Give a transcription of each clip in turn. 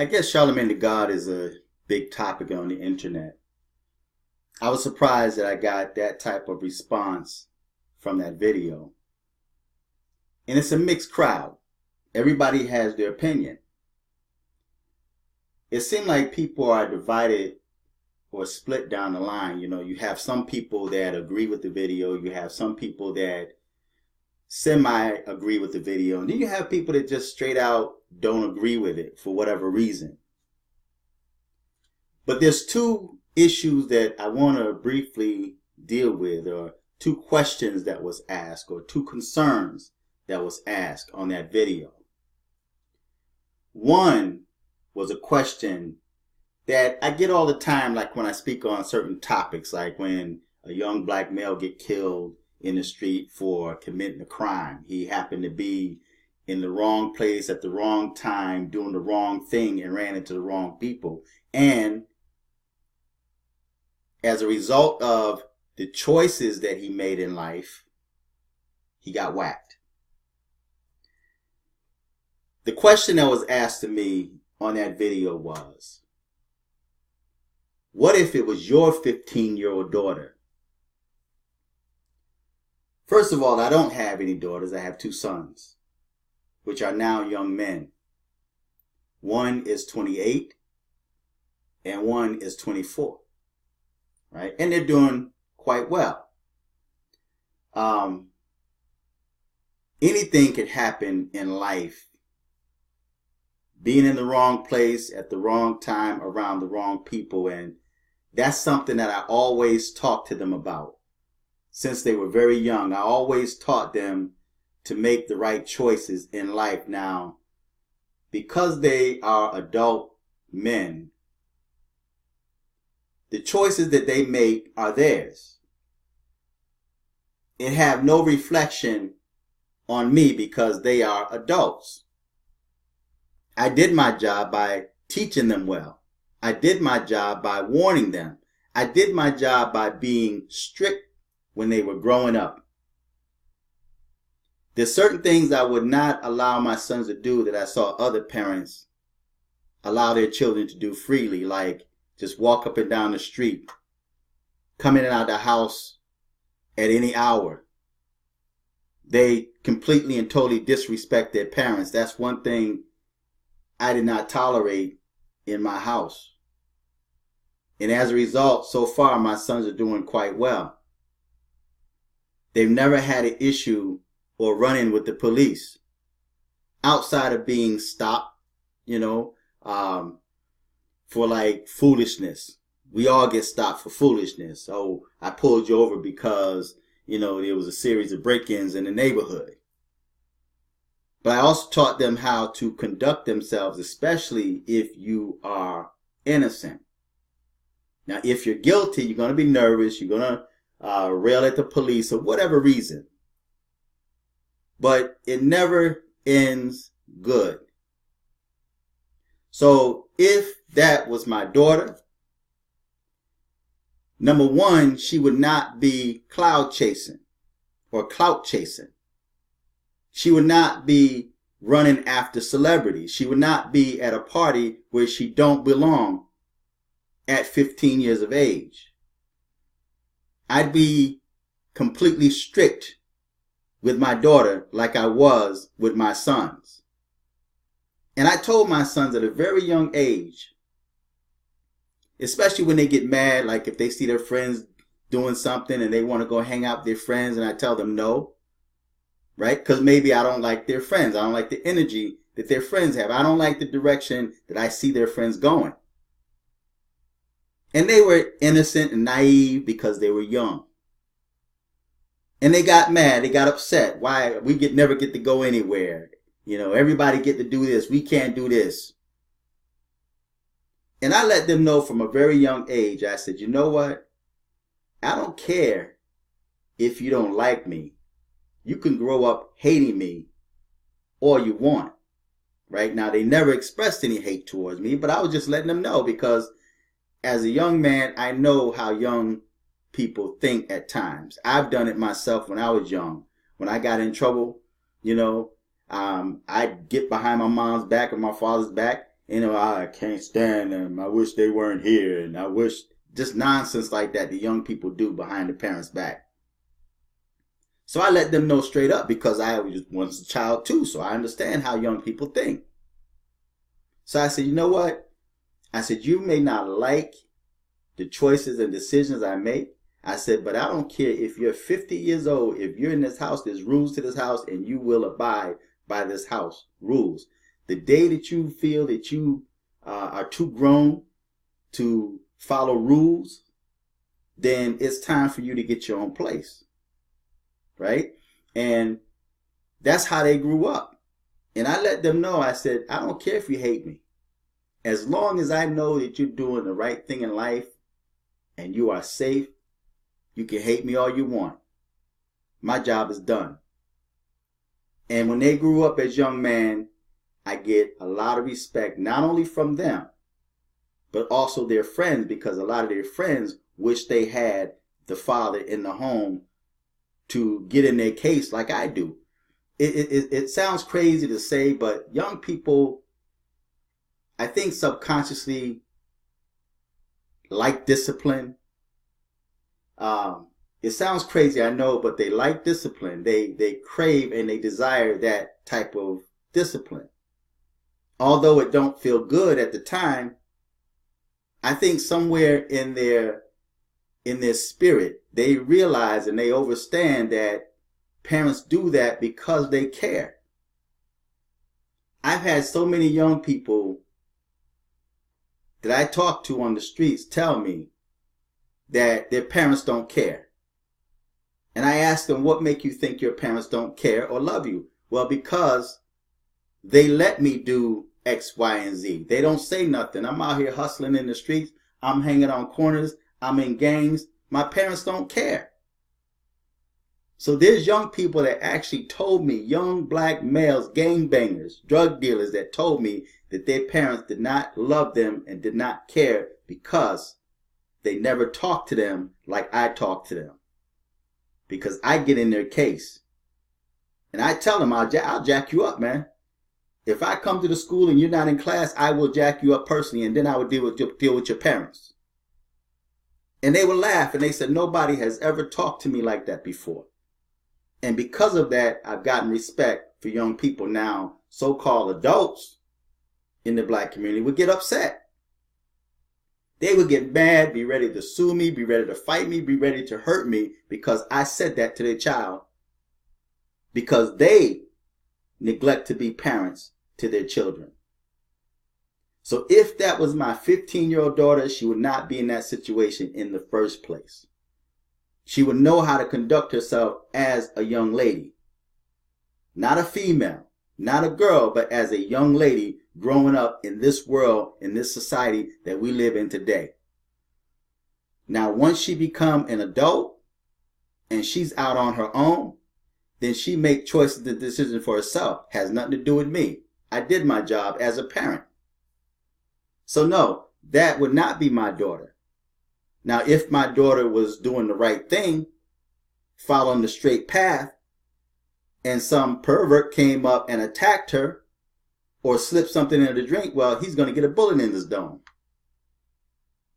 I guess Charlamagne the God is a big topic on the internet. I was surprised that I got that type of response from that video. And it's a mixed crowd. Everybody has their opinion. It seemed like people are divided or split down the line. You have some people that agree with the video. You have some people that semi-agree with the video. And then you have people that just straight out don't agree with it for whatever reason. But there's two issues that I want to briefly deal with, or two questions that was asked, or two concerns that was asked on that video. One was a question that I get all the time, like when I speak on certain topics, like when a young black male get killed in the street for committing a crime. He happened to be in the wrong place at the wrong time, doing the wrong thing, and ran into the wrong people. And as a result of the choices that he made in life, he got whacked. The question that was asked to me on that video was, what if it was your 15-year-old daughter? First of all, I don't have any daughters. I have two sons, which are now young men. One is 28 and one is 24, right? And they're doing quite well. Anything could happen in life. Being in the wrong place at the wrong time around the wrong people. And that's something that I always talk to them about. Since they were very young, I always taught them to make the right choices in life. Now, because they are adult men, the choices that they make are theirs. It have no reflection on me because they are adults. I did my job by teaching them well. I did my job by warning them. I did my job by being strict when they were growing up. There's certain things I would not allow my sons to do that I saw other parents allow their children to do freely, like just walk up and down the street, come in and out of the house at any hour. They completely and totally disrespect their parents. That's one thing I did not tolerate in my house. And as a result, so far, my sons are doing quite well. They've never had an issue or run-in with the police outside of being stopped, for like foolishness. We all get stopped for foolishness. Oh, I pulled you over because, there was a series of break-ins in the neighborhood. But I also taught them how to conduct themselves, especially if you are innocent. Now, if you're guilty, you're going to be nervous. You're going to rail at the police for whatever reason. But it never ends good. So if that was my daughter, number one, she would not be clout chasing. She would not be running after celebrities. She would not be at a party where she don't belong at 15 years of age. I'd be completely strict with my daughter like I was with my sons. And I told my sons at a very young age, especially when they get mad, like if they see their friends doing something and they want to go hang out with their friends, and I tell them no, right? Because maybe I don't like their friends. I don't like the energy that their friends have. I don't like the direction that I see their friends going. And they were innocent and naive because they were young. And they got mad. They got upset. Why we never get to go anywhere. Everybody get to do this. We can't do this. And I let them know from a very young age. I said, you know what? I don't care if you don't like me. You can grow up hating me all you want. Right? Now, they never expressed any hate towards me, but I was just letting them know because as a young man, I know how young people think at times. I've done it myself when I was young. When I got in trouble, I'd get behind my mom's back or my father's back I can't stand them. I wish they weren't here. And I wish, just nonsense like that the young people do behind the parents' back. So I let them know straight up because I was once a child too. So I understand how young people think. So I said, you know what? I said, you may not like the choices and decisions I make. I said, but I don't care if you're 50 years old. If you're in this house, there's rules to this house and you will abide by this house rules. The day that you feel that you are too grown to follow rules, then it's time for you to get your own place. Right? And that's how they grew up. And I let them know, I said, I don't care if you hate me. As long as I know that you're doing the right thing in life and you are safe, you can hate me all you want. My job is done. And when they grew up as young men, I get a lot of respect, not only from them, but also their friends, because a lot of their friends wish they had the father in the home to get in their case like I do. It sounds crazy to say, but young people, I think subconsciously like discipline. It sounds crazy, I know, but they like discipline. They crave and they desire that type of discipline. Although it don't feel good at the time, I think somewhere in their spirit, they realize and they understand that parents do that because they care. I've had so many young people that I talk to on the streets tell me that their parents don't care. And I ask them, what make you think your parents don't care or love you? Well, because they let me do X, Y, and Z. They don't say nothing. I'm out here hustling in the streets. I'm hanging on corners. I'm in gangs. My parents don't care. So there's young people that actually told me, young black males, gangbangers, drug dealers, that told me that their parents did not love them and did not care because they never talked to them like I talk to them. Because I get in their case. And I tell them, I'll jack you up, man. If I come to the school and you're not in class, I will jack you up personally, and then I will deal with your parents. And they would laugh, and they said, nobody has ever talked to me like that before. And because of that, I've gotten respect for young people now. So-called adults in the black community would get upset. They would get mad, be ready to sue me, be ready to fight me, be ready to hurt me because I said that to their child. Because they neglect to be parents to their children. So if that was my 15-year-old daughter, she would not be in that situation in the first place. She would know how to conduct herself as a young lady. Not a female, not a girl, but as a young lady growing up in this world, in this society that we live in today. Now, once she become an adult and she's out on her own, then she make choices and decisions for herself. Has nothing to do with me. I did my job as a parent. So no, that would not be my daughter. Now, if my daughter was doing the right thing, following the straight path, and some pervert came up and attacked her or slipped something in the drink, well, he's going to get a bullet in his dome.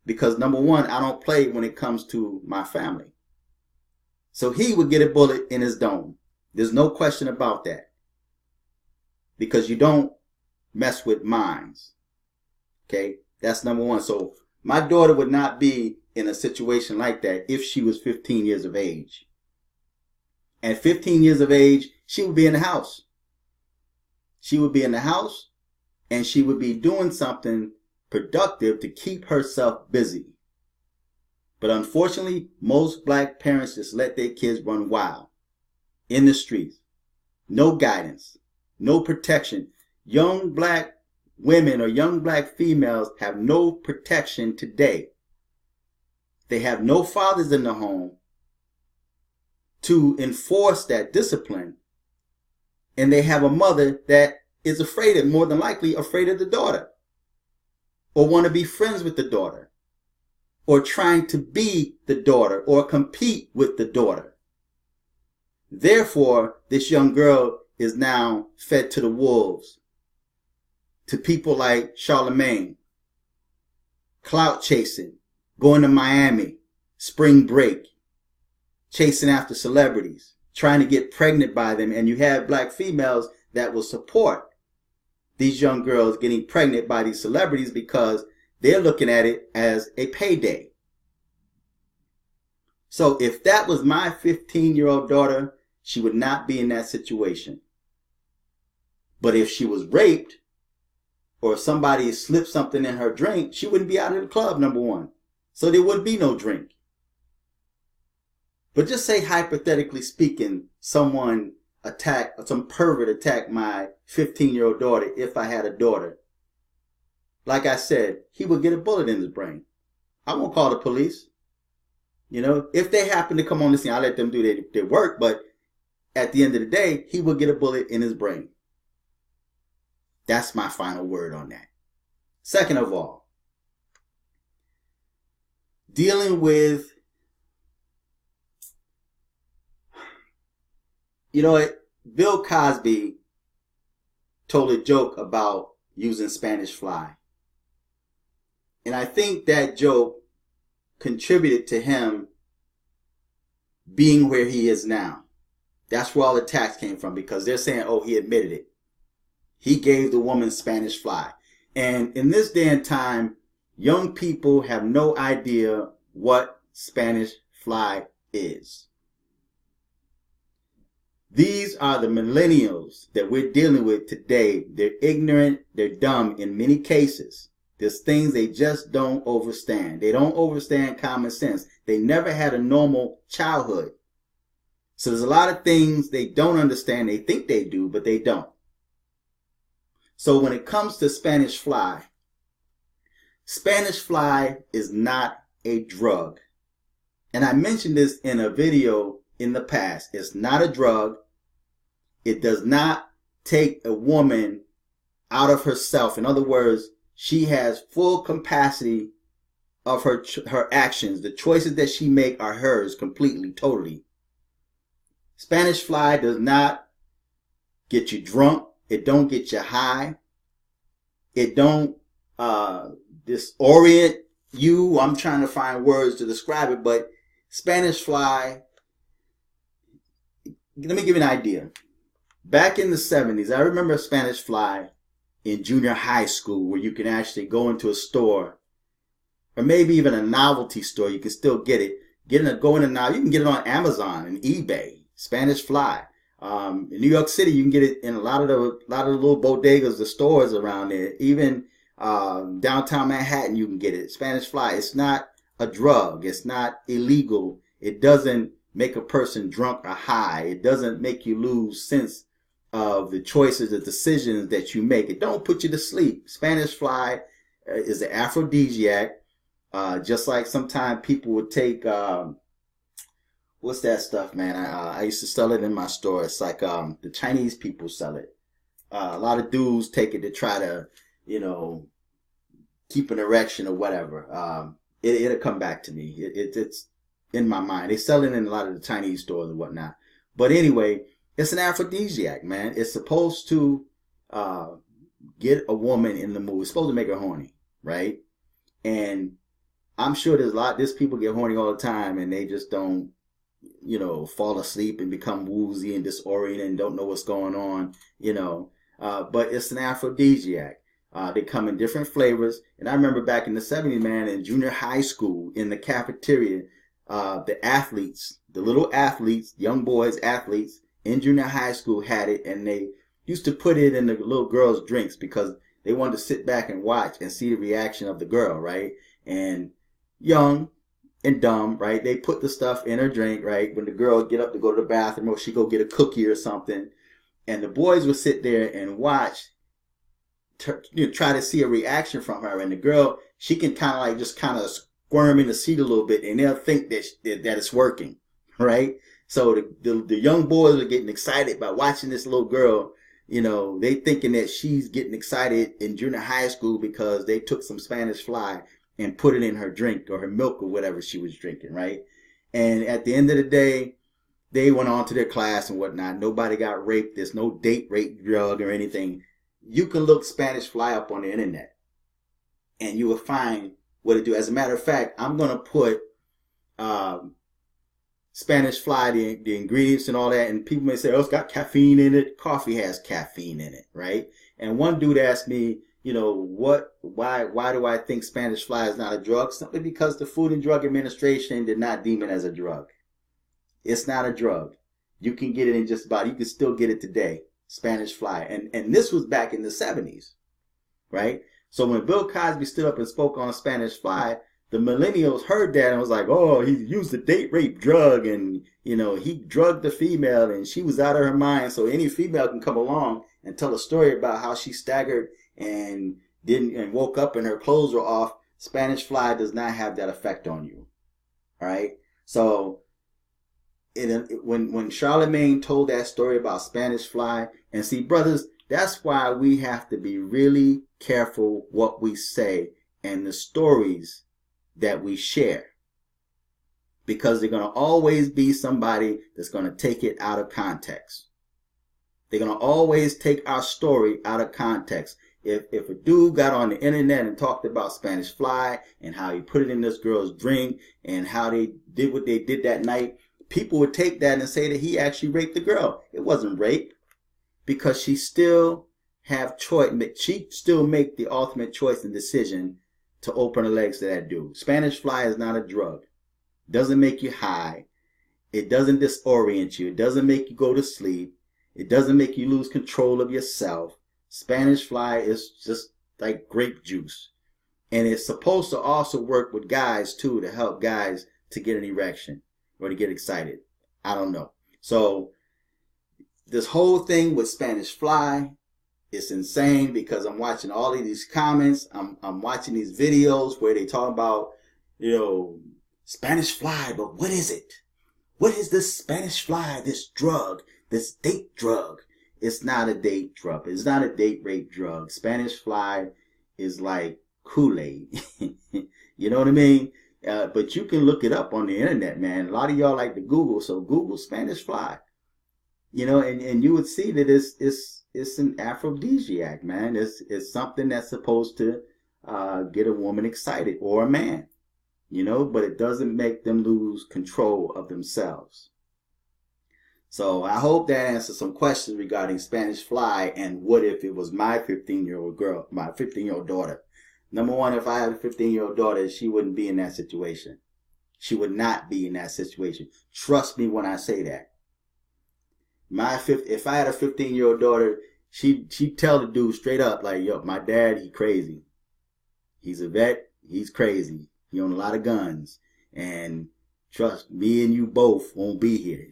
Because number one, I don't play when it comes to my family. So he would get a bullet in his dome. There's no question about that. Because you don't mess with minds. Okay? That's number one. So my daughter would not be in a situation like that if she was 15 years of age. At 15 years of age, she would be in the house. She would be in the house and she would be doing something productive to keep herself busy. But unfortunately, most black parents just let their kids run wild in the streets. No guidance, no protection. Young black women or young black females have no protection today. They have no fathers in the home to enforce that discipline. And they have a mother that is afraid of, more than likely afraid of the daughter, or want to be friends with the daughter, or trying to be the daughter or compete with the daughter. Therefore, this young girl is now fed to the wolves. to people like Charlamagne, clout chasing, going to Miami, spring break, chasing after celebrities, trying to get pregnant by them. And you have black females that will support these young girls getting pregnant by these celebrities because they're looking at it as a payday. So if that was my 15-year-old daughter, she would not be in that situation. But if she was raped or somebody slipped something in her drink, she wouldn't be out of the club, number one. So there would be no drink. But just say, hypothetically speaking, some pervert attacked my 15-year-old daughter if I had a daughter. Like I said, he would get a bullet in his brain. I won't call the police. You know, if they happen to come on the scene, I'll let them do their work. But at the end of the day, he will get a bullet in his brain. That's my final word on that. Second of all, dealing with, you know, Bill Cosby told a joke about using Spanish fly. And I think that joke contributed to him being where he is now. That's where all the attacks came from, because they're saying, oh, he admitted it. He gave the woman Spanish fly. And in this day and time, young people have no idea what Spanish fly is. These are the millennials that we're dealing with today. They're ignorant, they're dumb in many cases. There's things they just don't understand. They don't understand common sense. They never had a normal childhood. So there's a lot of things they don't understand. They think they do, but they don't. So when it comes to Spanish fly is not a drug. And I mentioned this in a video in the past. It's not a drug. It does not take a woman out of herself. In other words, she has full capacity of her actions. The choices that she make are hers completely, totally. Spanish fly does not get you drunk. It don't get you high. It don't disorient you. I'm trying to find words to describe it, but Spanish fly, let me give you an idea. Back in the 70s, I remember Spanish fly in junior high school, where you can actually go into a store, or maybe even a novelty store. You can still get it. You can get it on Amazon and eBay. Spanish fly. In New York City, you can get it in a lot of the little bodegas, the stores around there. Even downtown Manhattan, you can get it. Spanish fly. It's not a drug. It's not illegal. It doesn't make a person drunk or high. It doesn't make you lose sense of the choices, the decisions that you make. It don't put you to sleep. Spanish fly is an aphrodisiac. Just like sometimes people would take, what's that stuff, man? I used to sell it in my store. It's like the Chinese people sell it. A lot of dudes take it to try to, keep an erection or whatever. It'll come back to me. It's in my mind. They sell it in a lot of the Chinese stores and whatnot. But anyway, it's an aphrodisiac, man. It's supposed to get a woman in the mood. It's supposed to make her horny, right? And I'm sure there's people get horny all the time and they just don't, fall asleep and become woozy and disoriented and don't know what's going on, but it's an aphrodisiac. They come in different flavors. And I remember back in the 70s, man, in junior high school, in the cafeteria, the little athletes, young boys, athletes in junior high school had it, and they used to put it in the little girls' drinks because they wanted to sit back and watch and see the reaction of the girl, right? And young and dumb, right? They put the stuff in her drink, right? When the girl get up to go to the bathroom, or she go get a cookie or something, and the boys would sit there and watch, try to see a reaction from her. And the girl, she can kind of squirm in the seat a little bit, and they'll think that it's working, right? So the young boys are getting excited by watching this little girl. They thinking that she's getting excited in junior high school because they took some Spanish fly and put it in her drink or her milk or whatever she was drinking, right? And at the end of the day, they went on to their class and whatnot. Nobody got raped. There's no date rape drug or anything. you can look Spanish Fly up on the internet and you will find what it do. As a matter of fact, I'm going to put Spanish Fly, the ingredients and all that, and people may say, oh, it's got caffeine in it. Coffee has caffeine in it, right? And one dude asked me, why do I think Spanish Fly is not a drug? Simply because the Food and Drug Administration did not deem it as a drug. It's not a drug. You can get it in just about, you can still get it today, Spanish Fly. And this was back in the 70s, right? So when Bill Cosby stood up and spoke on Spanish Fly, the millennials heard that and was like, oh, he used a date rape drug and, he drugged the female and she was out of her mind. So any female can come along and tell a story about how she staggered and woke up and her clothes were off. Spanish Fly does not have that effect on you. All right. So when Charlamagne told that story about Spanish Fly, and see, brothers, that's why we have to be really careful what we say and the stories that we share, because they're going to always be somebody that's going to take it out of context. They're going to always take our story out of context. If a dude got on the internet and talked about Spanish Fly and how he put it in this girl's drink and how they did what they did that night, people would take that and say that he actually raped the girl. It wasn't rape, because she still have choice. She still make the ultimate choice and decision to open her legs to that dude. Spanish Fly is not a drug. It doesn't make you high. It doesn't disorient you. It doesn't make you go to sleep. It doesn't make you lose control of yourself. Spanish Fly is just like grape juice. And it's supposed to also work with guys too, to help guys to get an erection or to get excited. I don't know. So this whole thing with Spanish Fly, it's insane, because I'm watching all of these comments. I'm watching these videos where they talk about, Spanish Fly, but what is it? What is this Spanish Fly, this drug, this date drug? It's not a date drug. It's not a date rape drug. Spanish Fly is like Kool-Aid. You know what I mean? But you can look it up on the internet, man. A lot of y'all like to Google, so Google Spanish Fly. And you would see that it's an aphrodisiac, man. It's something that's supposed to get a woman excited, or a man, but it doesn't make them lose control of themselves. So I hope that answers some questions regarding Spanish Fly and what if it was my 15-year-old daughter. Number one, if I had a 15-year-old daughter, she wouldn't be in that situation. She would not be in that situation. Trust me when I say that. If I had a 15-year-old daughter, she'd tell the dude straight up, like, yo, my dad, he crazy. He's a vet. He's crazy. He own a lot of guns. And trust me, and you both won't be here.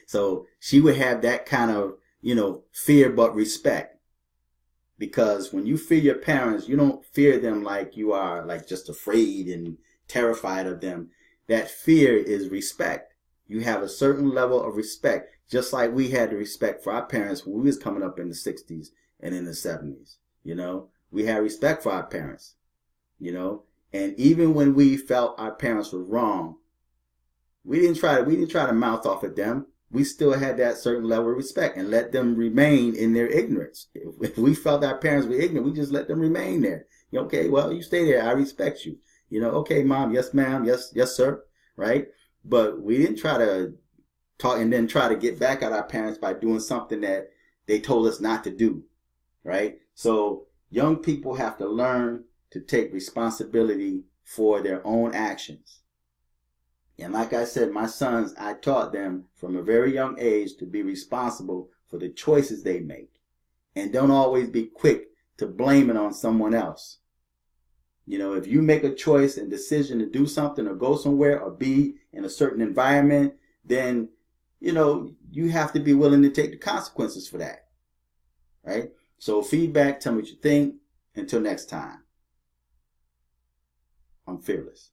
So she would have that kind of, fear but respect. Because when you fear your parents, you don't fear them like you are like just afraid and terrified of them. That fear is respect. You have a certain level of respect, just like we had the respect for our parents when we was coming up in the 60s and in the 70s. We had respect for our parents, and even when we felt our parents were wrong, we didn't try to mouth off at them. We still had that certain level of respect and let them remain in their ignorance. If we felt our parents were ignorant, we just let them remain there. Okay, well, you stay there. I respect you. Okay, mom, yes, ma'am, yes, sir, right? But we didn't try to talk and then try to get back at our parents by doing something that they told us not to do, right? So young people have to learn to take responsibility for their own actions. And like I said, my sons, I taught them from a very young age to be responsible for the choices they make. And don't always be quick to blame it on someone else. If you make a choice and decision to do something or go somewhere or be in a certain environment, then, you have to be willing to take the consequences for that. Right? So feedback, tell me what you think. Until next time, I'm fearless.